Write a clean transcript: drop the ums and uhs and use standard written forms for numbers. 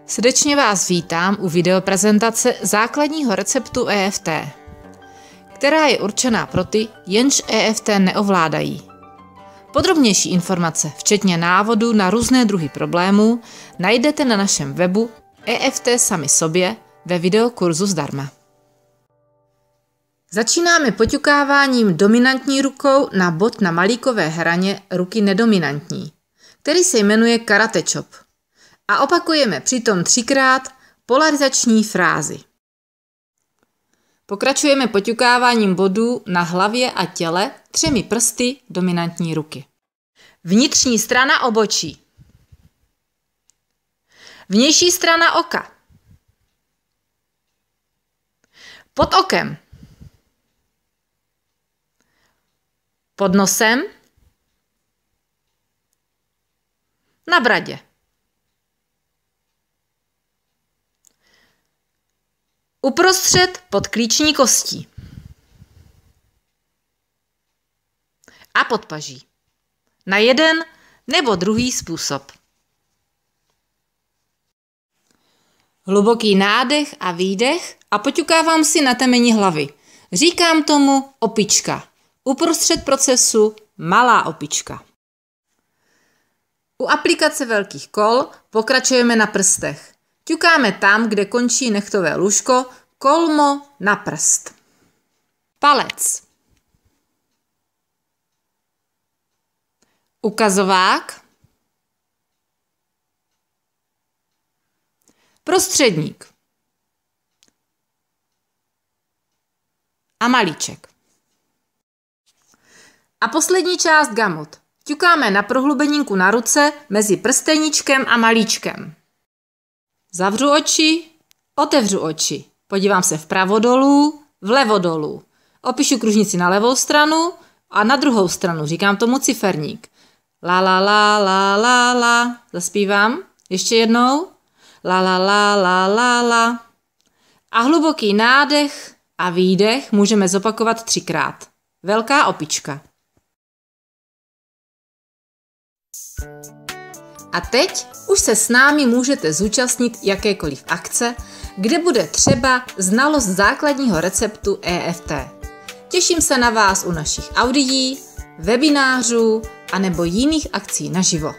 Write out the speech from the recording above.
Srdečně vás vítám u videoprezentace základního receptu EFT, která je určená pro ty, jenž EFT neovládají. Podrobnější informace, včetně návodů na různé druhy problémů, najdete na našem webu EFT sami sobě ve videokurzu zdarma. Začínáme poťukáváním dominantní rukou na bod na malíkové hraně ruky nedominantní, který se jmenuje karate chop. A opakujeme přitom 3krát polarizační frázi. Pokračujeme poťukáváním bodů na hlavě a těle 3 prsty dominantní ruky. Vnitřní strana obočí. Vnější strana oka. Pod okem. Pod nosem. Na bradě. Uprostřed pod klíční kostí. A podpaží. Na jeden nebo druhý způsob. Hluboký nádech a výdech a poťukávám si na temeni hlavy. Říkám tomu opička. Uprostřed procesu malá opička. U aplikace velkých kol pokračujeme na prstech. Ťukáme tam, kde končí nechtové lůžko, kolmo na prst. Palec. Ukazovák. Prostředník. A malíček. A poslední část gamut. Ťukáme na prohlubeninku na ruce mezi prsteníčkem a malíčkem. Zavřu oči, otevřu oči. Podívám se vpravo dolů, vlevo dolů. Opíšu kružnici na levou stranu a na druhou stranu. Říkám tomu ciferník. La la la la la la. Zaspívám. Ještě jednou. La la la la la la. A hluboký nádech a výdech můžeme zopakovat 3krát. Velká opička. A teď už se s námi můžete zúčastnit jakékoliv akce, kde bude třeba znalost základního receptu EFT. Těším se na vás u našich audií, webinářů a nebo jiných akcí naživo.